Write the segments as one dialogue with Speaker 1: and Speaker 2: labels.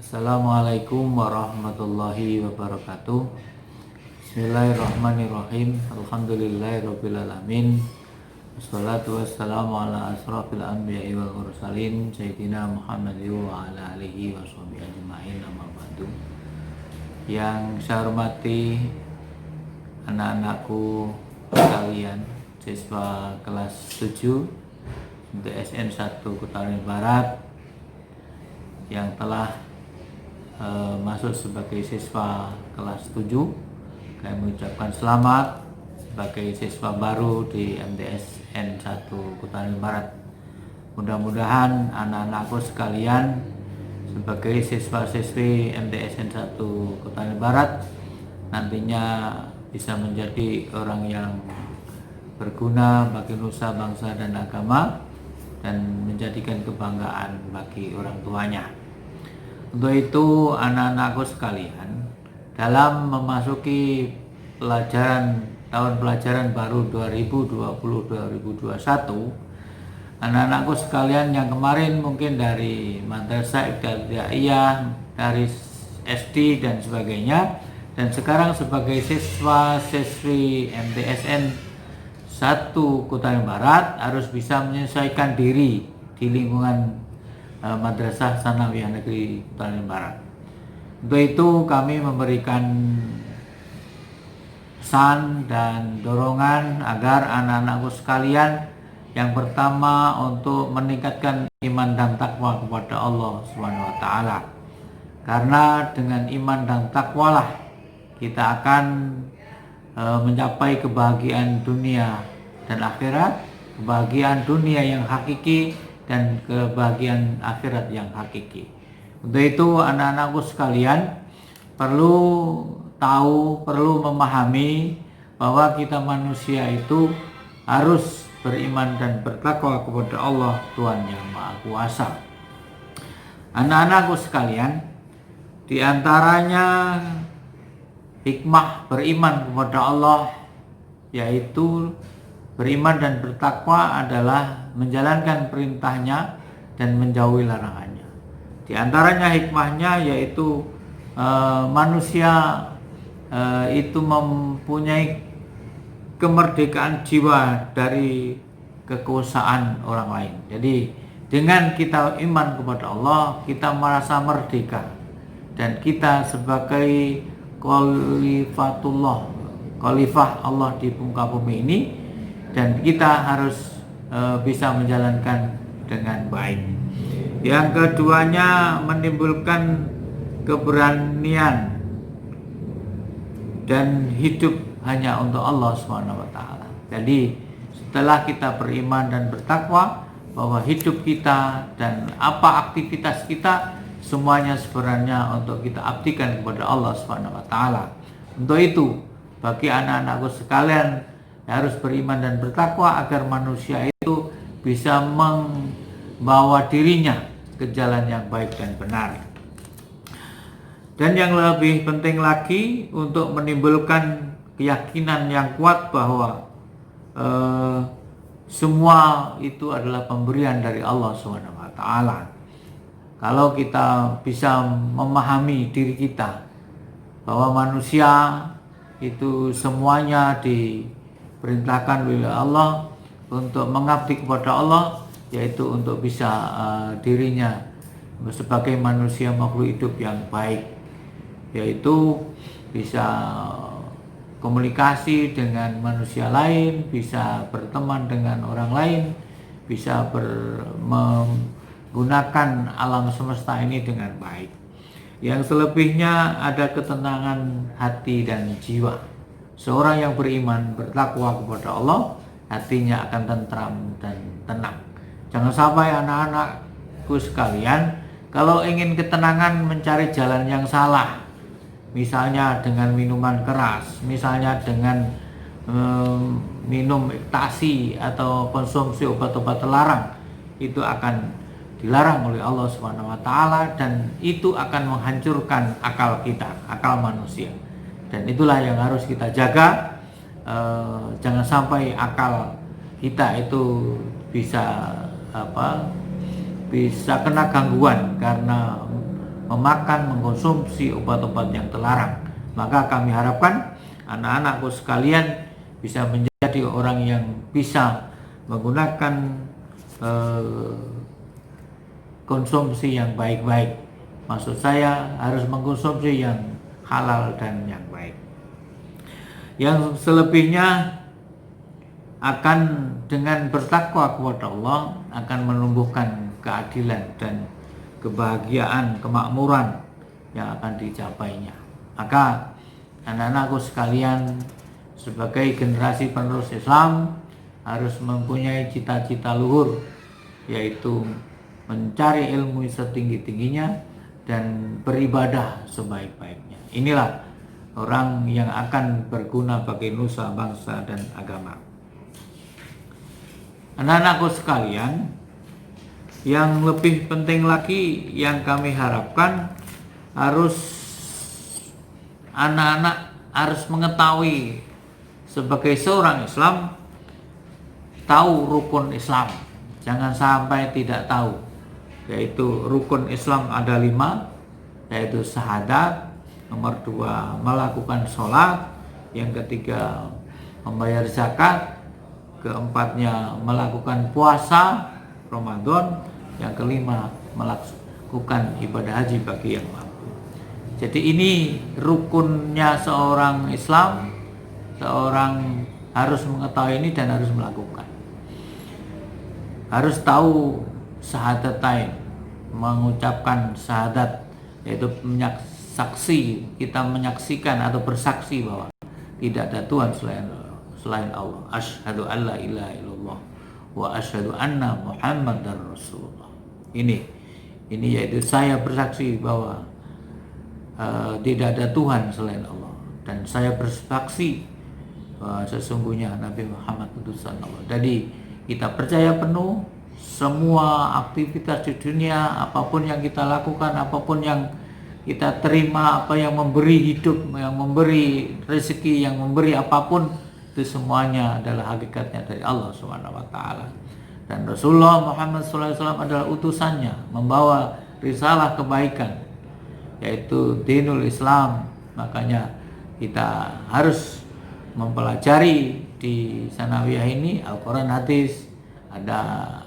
Speaker 1: Assalamualaikum warahmatullahi wabarakatuh. Bismillahirrahmanirrahim. Alhamdulillahirrabbilalamin. Wassalatu wassalamu ala asrafil anbiya'i wal mursalin Sayyidina Muhammad wa ala alihi wa sahbihi ajma'in, amma ba'du. Yang saya hormati anak-anakku sekalian, siswa kelas 7 DSN 1 Kutai Barat yang telah masuk sebagai siswa kelas 7. Kami mengucapkan selamat sebagai siswa baru di MTSN 1 Kutai Barat. Mudah-mudahan anak-anakku sekalian sebagai siswa-siswi MTSN 1 Kutai Barat nantinya bisa menjadi orang yang berguna bagi nusa, bangsa, dan agama, dan menjadikan kebanggaan bagi orang tuanya. Untuk itu anak-anakku sekalian, dalam memasuki tahun pelajaran baru 2020-2021, anak-anakku sekalian yang kemarin mungkin dari madrasah ibtidaiyah, dari SD dan sebagainya, dan sekarang sebagai siswa-siswi MTSN 1 Kutai Barat harus bisa menyesuaikan diri di lingkungan Madrasah Sanawiyah Negeri Kutai Barat. Untuk itu kami memberikan pesan dan dorongan agar anak-anakku sekalian, yang pertama untuk meningkatkan iman dan takwa kepada Allah Subhanahu wa taala. Karena dengan iman dan takwa lah kita akan mencapai kebahagiaan dunia dan akhirat, kebahagiaan dunia yang hakiki dan kebahagiaan akhirat yang hakiki. Untuk itu anak-anakku sekalian perlu tahu, perlu memahami bahwa kita manusia itu harus beriman dan bertakwa kepada Allah Tuhan yang Maha Kuasa. Anak-anakku sekalian, di antaranya hikmah beriman kepada Allah, yaitu beriman dan bertakwa adalah menjalankan perintahnya dan menjauhi larangannya. Di antaranya hikmahnya yaitu manusia itu mempunyai kemerdekaan jiwa dari kekuasaan orang lain. Jadi dengan kita iman kepada Allah, kita merasa merdeka, dan kita sebagai khalifah Allah di muka bumi ini, dan kita harus bisa menjalankan dengan baik. Yang keduanya menimbulkan keberanian dan hidup hanya untuk Allah SWT. Jadi setelah kita beriman dan bertakwa bahwa hidup kita dan apa aktivitas kita semuanya sebenarnya untuk kita abdikan kepada Allah SWT. Untuk itu bagi anak-anakku sekalian harus beriman dan bertakwa agar manusia itu bisa membawa dirinya ke jalan yang baik dan benar. Dan yang lebih penting lagi untuk menimbulkan keyakinan yang kuat bahwa semua itu adalah pemberian dari Allah SWT. Kalau kita bisa memahami diri kita bahwa manusia itu semuanya diperintahkan oleh Allah untuk mengabdi kepada Allah, yaitu untuk bisa dirinya sebagai manusia makhluk hidup yang baik, yaitu bisa komunikasi dengan manusia lain, bisa berteman dengan orang lain, bisa menggunakan alam semesta ini dengan baik. Yang selebihnya ada ketenangan hati dan jiwa. Seorang yang beriman, bertakwa kepada Allah, hatinya akan tentram dan tenang. Jangan sampai anak-anakku sekalian, kalau ingin ketenangan mencari jalan yang salah, misalnya dengan minuman keras, misalnya dengan minum ekstasi atau konsumsi obat-obat terlarang, itu akan dilarang oleh Allah SWT, dan itu akan menghancurkan akal kita, akal manusia. Dan itulah yang harus kita jaga. Jangan sampai akal kita itu bisa kena gangguan karena memakan, mengkonsumsi obat-obat yang terlarang. Maka kami harapkan anak-anakku sekalian bisa menjadi orang yang bisa menggunakan konsumsi yang baik-baik. Maksud saya harus mengkonsumsi yang halal dan yang baik. Yang selebihnya akan dengan bertakwa kepada Allah akan menumbuhkan keadilan dan kebahagiaan, kemakmuran yang akan dicapainya. Maka anak-anakku sekalian, sebagai generasi penerus Islam harus mempunyai cita-cita luhur, yaitu mencari ilmu setinggi-tingginya dan beribadah sebaik-baiknya. Inilah orang yang akan berguna bagi nusa, bangsa, dan agama. Anak-anakku sekalian, yang lebih penting lagi yang kami harapkan anak-anak harus mengetahui sebagai seorang Islam, tahu rukun Islam. Jangan sampai tidak tahu, yaitu rukun Islam ada 5, yaitu syahadat, nomor 2 melakukan sholat, yang ketiga membayar zakat, keempatnya melakukan puasa Ramadan, yang kelima melakukan ibadah haji bagi yang mampu. Jadi ini rukunnya seorang Islam. Seorang harus mengetahui ini dan harus melakukan. Harus tahu syahadatain, mengucapkan syahadat, yaitu kita menyaksikan atau bersaksi bahwa tidak ada Tuhan selain Allah. Asyhadu alla ilaha illallah wa asyhadu anna Muhammadar Rasulullah. Ini yaitu saya bersaksi bahwa tidak ada Tuhan selain Allah, dan saya bersaksi bahwa sesungguhnya Nabi Muhammad utusan Allah. Jadi kita percaya penuh semua aktivitas di dunia, apapun yang kita lakukan, apapun yang kita terima, apa yang memberi hidup, yang memberi rezeki, yang memberi apapun, itu semuanya adalah hakikatnya dari Allah Subhanahu wa taala. Dan Rasulullah Muhammad SAW adalah utusannya, membawa risalah kebaikan, yaitu dinul Islam. Makanya kita harus mempelajari di sanawiyah ini Al-Quran, hadis, ada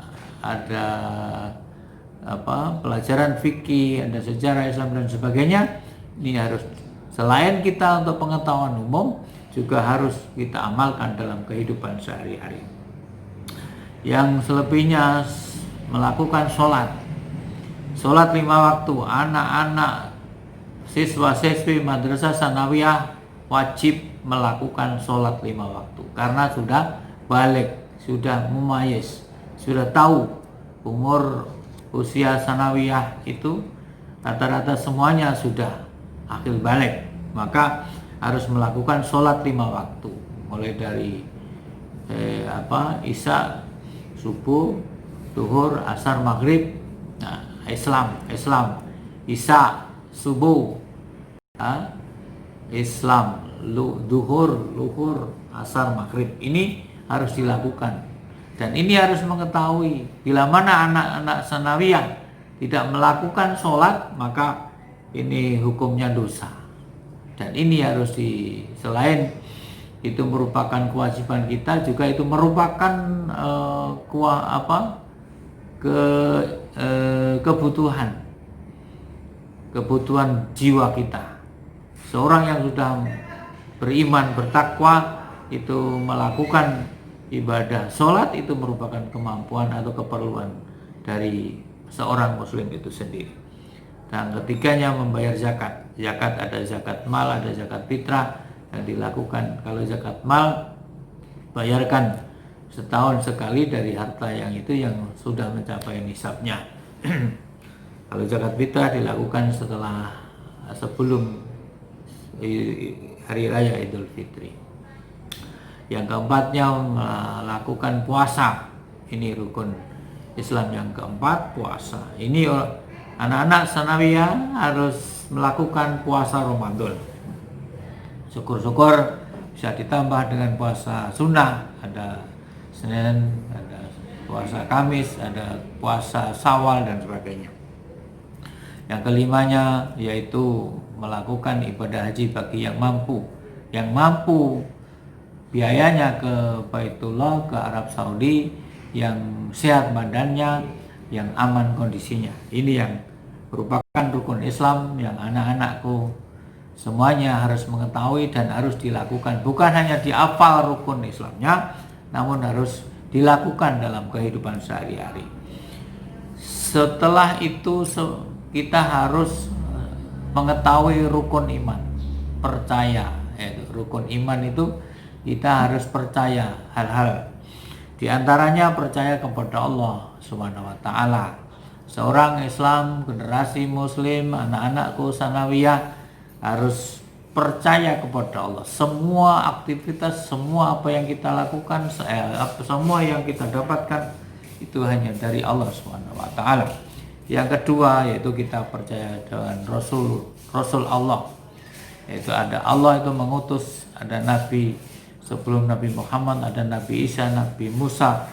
Speaker 1: pelajaran fikih, ada sejarah Islam dan sebagainya. Ini harus, selain kita untuk pengetahuan umum, juga harus kita amalkan dalam kehidupan sehari-hari. Yang selebihnya melakukan sholat 5 waktu. Anak-anak siswa-siswi madrasah sanawiyah wajib melakukan sholat 5 waktu, karena sudah balik, sudah mumayyiz, sudah tahu. Umur usia sanawiyah itu rata-rata semuanya sudah akil balik, maka harus melakukan sholat 5 waktu, mulai dari isya, subuh, duhur, asar, maghrib. Nah, Islam, isya, subuh, Islam, duhur, asar, maghrib. Ini harus dilakukan, dan ini harus mengetahui bila mana anak-anak sanawiyah tidak melakukan sholat, maka ini hukumnya dosa. Dan ini harus selain itu merupakan kewajiban kita, juga itu merupakan kebutuhan jiwa kita. Seorang yang sudah beriman, bertakwa, itu melakukan ibadah sholat, itu merupakan kemampuan atau keperluan dari seorang muslim itu sendiri. Dan ketiganya membayar zakat. Zakat ada zakat mal, ada zakat fitrah yang dilakukan. Kalau zakat mal, bayarkan setahun sekali dari harta yang sudah mencapai nisabnya. Kalau zakat fitrah dilakukan sebelum hari raya Idul Fitri. Yang keempatnya melakukan puasa. Ini rukun Islam yang keempat, puasa. Ini anak-anak sanawiyah harus melakukan puasa Ramadan. Syukur-syukur bisa ditambah dengan puasa sunnah, ada Senin, ada puasa Kamis, ada puasa Syawal dan sebagainya. Yang kelimanya yaitu melakukan ibadah haji bagi yang mampu. Yang mampu biayanya ke Baitullah, ke Arab Saudi, yang sehat badannya, yang aman kondisinya. Ini yang merupakan rukun Islam yang anak-anakku semuanya harus mengetahui dan harus dilakukan. Bukan hanya dihafal rukun Islamnya, namun harus dilakukan dalam kehidupan sehari-hari. Setelah itu kita harus mengetahui rukun iman, percaya. Rukun iman itu kita harus percaya hal-hal. Di antaranya percaya kepada Allah Subhanahu wa taala. Seorang Islam, generasi muslim, anak-anakku sanawiyah harus percaya kepada Allah. Semua aktivitas, semua apa yang kita lakukan, semua yang kita dapatkan itu hanya dari Allah Subhanahu wa taala. Yang kedua yaitu kita percaya dengan Rasul Allah. Yaitu ada Allah itu mengutus, ada nabi sebelum Nabi Muhammad, ada Nabi Isa, Nabi Musa,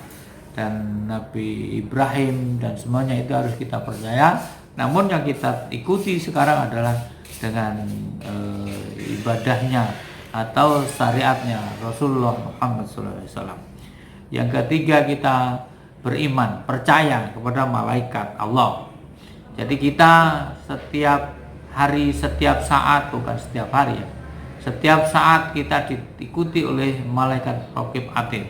Speaker 1: dan Nabi Ibrahim, dan semuanya itu harus kita percaya. Namun yang kita ikuti sekarang adalah dengan ibadahnya atau syariatnya Rasulullah Muhammad SAW. Yang ketiga kita beriman, percaya kepada malaikat Allah. Jadi kita setiap hari, setiap saat, bukan setiap hari ya, setiap saat kita diikuti oleh malaikat Raqib Atid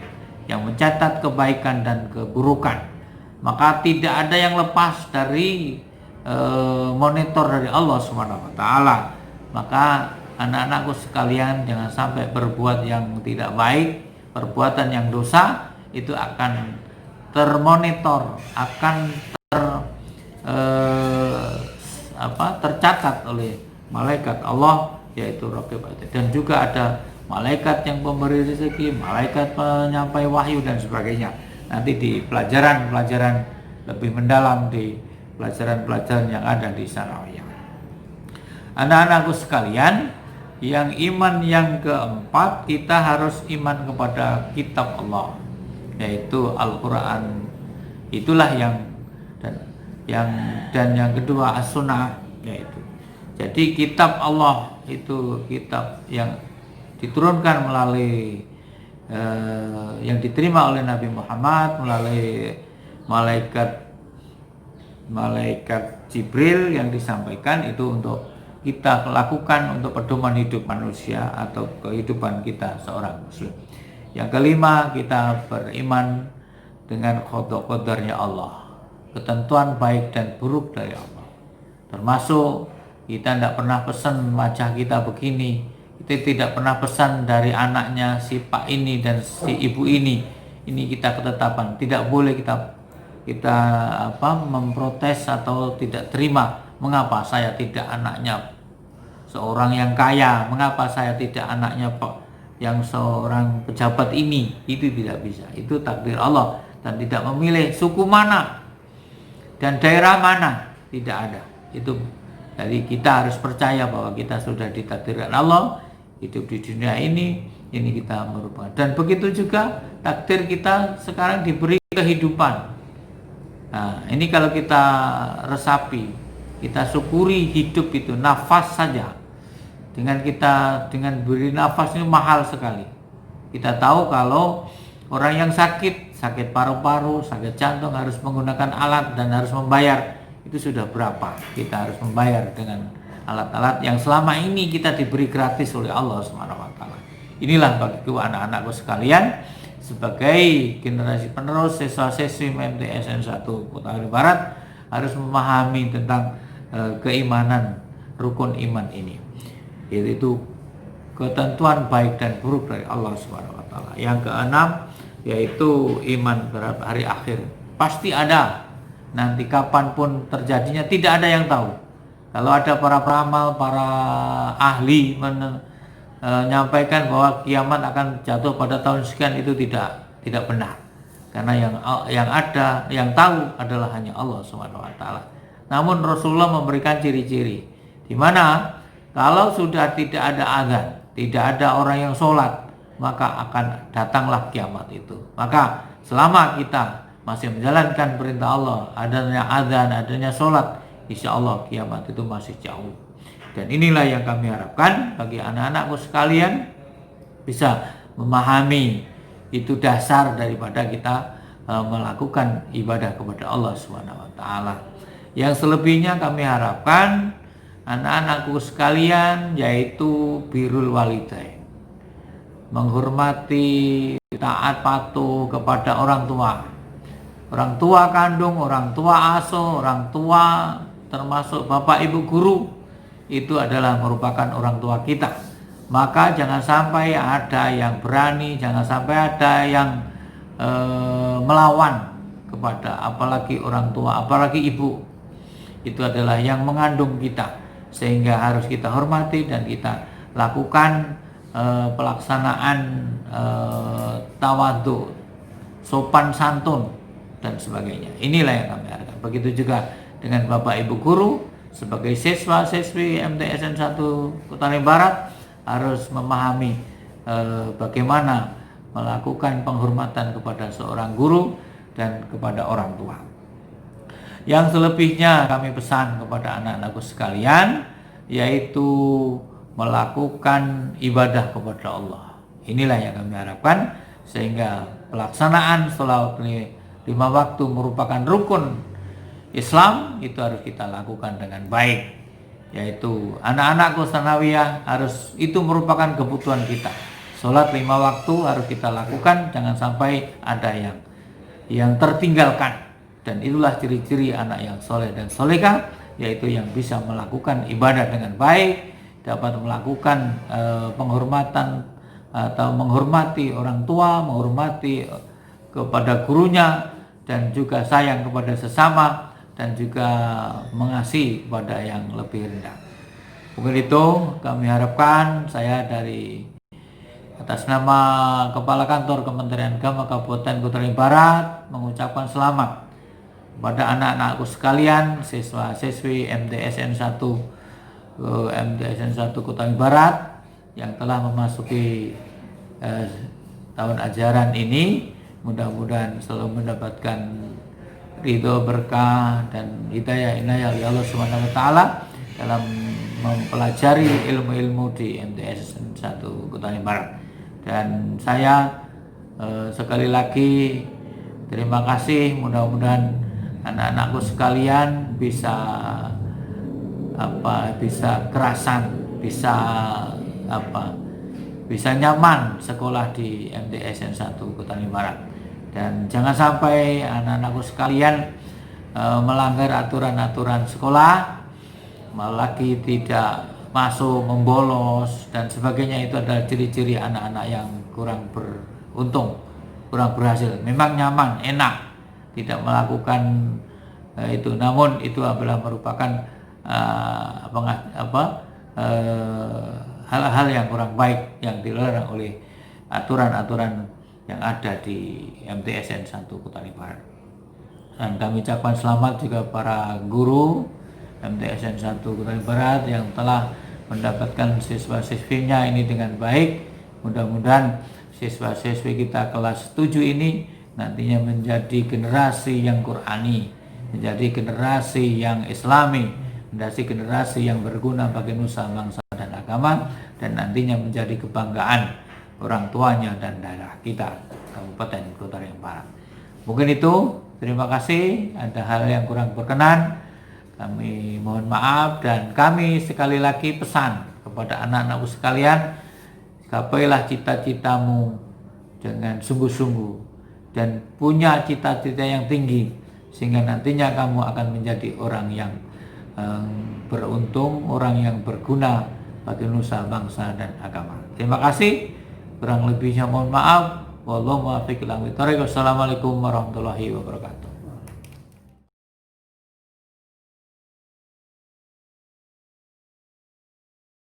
Speaker 1: yang mencatat kebaikan dan keburukan. Maka tidak ada yang lepas dari monitor dari Allah Subhanahu wa taala. Maka anak-anakku sekalian, jangan sampai berbuat yang tidak baik, perbuatan yang dosa itu akan termonitor, akan tercatat oleh malaikat Allah, yaitu Raqib Atid. Dan juga ada malaikat yang pemberi rezeki, malaikat penyampai wahyu dan sebagainya. Nanti di pelajaran-pelajaran lebih mendalam, di pelajaran-pelajaran yang ada di sanawiyah. Anak-anakku sekalian, yang iman yang keempat, kita harus iman kepada kitab Allah, yaitu Al-Quran. Itulah yang yang kedua as-sunnah, yaitu. Jadi kitab Allah itu kitab yang diturunkan melalui yang diterima oleh Nabi Muhammad melalui malaikat Jibril, yang disampaikan itu untuk kita lakukan untuk pedoman hidup manusia atau kehidupan kita seorang muslim. Yang kelima, kita beriman dengan qada-qadarnya Allah, ketentuan baik dan buruk dari Allah. Termasuk kita tidak pernah pesan wajah kita begini, kita tidak pernah pesan dari anaknya si pak ini dan si ibu ini kita ketetapan. Tidak boleh kita memprotes atau tidak terima. Mengapa saya tidak anaknya seorang yang kaya, mengapa saya tidak anaknya yang seorang pejabat ini? Itu tidak bisa, itu takdir Allah, dan tidak memilih suku mana dan daerah mana, tidak ada. Itu jadi kita harus percaya bahwa kita sudah ditakdirkan Allah hidup di dunia ini kita merupakan. Dan begitu juga takdir kita sekarang diberi kehidupan. Nah, ini kalau kita resapi, kita syukuri hidup itu nafas saja. Dengan beri nafas ini mahal sekali. Kita tahu kalau orang yang sakit paru-paru, sakit jantung harus menggunakan alat dan harus membayar. Itu sudah berapa kita harus membayar dengan alat-alat yang selama ini kita diberi gratis oleh Allah SWT. Inilah bagiku anak-anakku sekalian, sebagai generasi penerus siswa-siswi MTSN 1 Kota Barat harus memahami tentang keimanan rukun iman ini, yaitu ketentuan baik dan buruk dari Allah SWT. Yang keenam yaitu iman terhadap hari akhir. Pasti ada, nanti kapanpun terjadinya tidak ada yang tahu. Kalau ada para peramal, para ahli menyampaikan bahwa kiamat akan jatuh pada tahun sekian, itu tidak benar. Karena yang tahu adalah hanya Allah SWT. Namun Rasulullah memberikan ciri-ciri di mana kalau sudah tidak ada azan, tidak ada orang yang sholat, maka akan datanglah kiamat itu. Maka selama kita masih menjalankan perintah Allah, adanya azan, adanya sholat, insya Allah kiamat itu masih jauh. Dan inilah yang kami harapkan bagi anak-anakku sekalian, bisa memahami itu dasar daripada kita melakukan ibadah kepada Allah Subhanahu wa taala. Yang selebihnya kami harapkan anak-anakku sekalian yaitu birrul walidain, menghormati, taat patuh kepada orang tua kandung, orang tua asuh, orang tua termasuk bapak ibu guru, itu adalah merupakan orang tua kita. Maka jangan sampai ada yang berani, jangan sampai ada yang melawan kepada apalagi orang tua, apalagi ibu. Itu adalah yang mengandung kita, sehingga harus kita hormati dan kita lakukan pelaksanaan tawadhu, sopan santun dan sebagainya. Inilah yang kami harapkan. Begitu juga dengan Bapak Ibu guru sebagai siswa-siswi MTSN 1 Kutai Barat harus memahami bagaimana melakukan penghormatan kepada seorang guru dan kepada orang tua. Yang selebihnya kami pesan kepada anak-anakku sekalian, yaitu melakukan ibadah kepada Allah. Inilah yang kami harapkan, sehingga pelaksanaan sholat 5 waktu merupakan rukun Islam, itu harus kita lakukan dengan baik. Yaitu anak-anakku sanawiyah harus, itu merupakan kebutuhan kita. Sholat 5 waktu harus kita lakukan, jangan sampai ada yang tertinggalkan. Dan itulah ciri-ciri anak yang soleh dan solehah, yaitu yang bisa melakukan ibadah dengan baik, dapat melakukan penghormatan atau menghormati orang tua, menghormati kepada gurunya, dan juga sayang kepada sesama, dan juga mengasihi kepada yang lebih rendah. Mungkin itu kami harapkan. Saya dari atas nama Kepala Kantor Kementerian Agama Kabupaten Kutai Barat mengucapkan selamat kepada anak-anakku sekalian, siswa-siswi MTSN 1 Kutai Barat yang telah memasuki tahun ajaran ini. Mudah-mudahan selalu mendapatkan ridho, berkah, dan hidayah inayah oleh Allah Subhanahu wa taala dalam mempelajari ilmu-ilmu di MTSN 1 Kutai Barat. Dan saya sekali lagi terima kasih. Mudah-mudahan anak-anakku sekalian bisa kerasan, bisa nyaman sekolah di MTSN 1 Kutai Barat. Dan jangan sampai anak-anakku sekalian melanggar aturan-aturan sekolah, lagi tidak masuk, membolos dan sebagainya. Itu adalah ciri-ciri anak-anak yang kurang beruntung, kurang berhasil. Memang nyaman, enak, tidak melakukan itu, namun itu adalah merupakan hal-hal yang kurang baik yang dilarang oleh aturan-aturan yang ada di MTSN 1 Kutai Barat. Dan kami ucapkan selamat juga para guru MTSN 1 Kutai Barat yang telah mendapatkan siswa-siswinya ini dengan baik. Mudah-mudahan siswa-siswi kita kelas 7 ini nantinya menjadi generasi yang Qur'ani, menjadi generasi yang Islami, menjadi generasi yang berguna bagi nusa, bangsa, dan agama, dan nantinya menjadi kebanggaan orang tuanya dan daerah kita, Kabupaten Kutai Barat. Mungkin itu, terima kasih. Ada hal yang kurang berkenan, kami mohon maaf. Dan kami sekali lagi pesan kepada anak-anakku sekalian, gapailah cita-citamu dengan sungguh-sungguh dan punya cita-cita yang tinggi, sehingga nantinya kamu akan menjadi orang yang beruntung, orang yang berguna bagi nusa, bangsa, dan agama. Terima kasih. Kurang lebihnya mohon maaf. Wallahu muwaffiq ila aqwamit thoriq. Wassalamualaikum warahmatullahi wabarakatuh.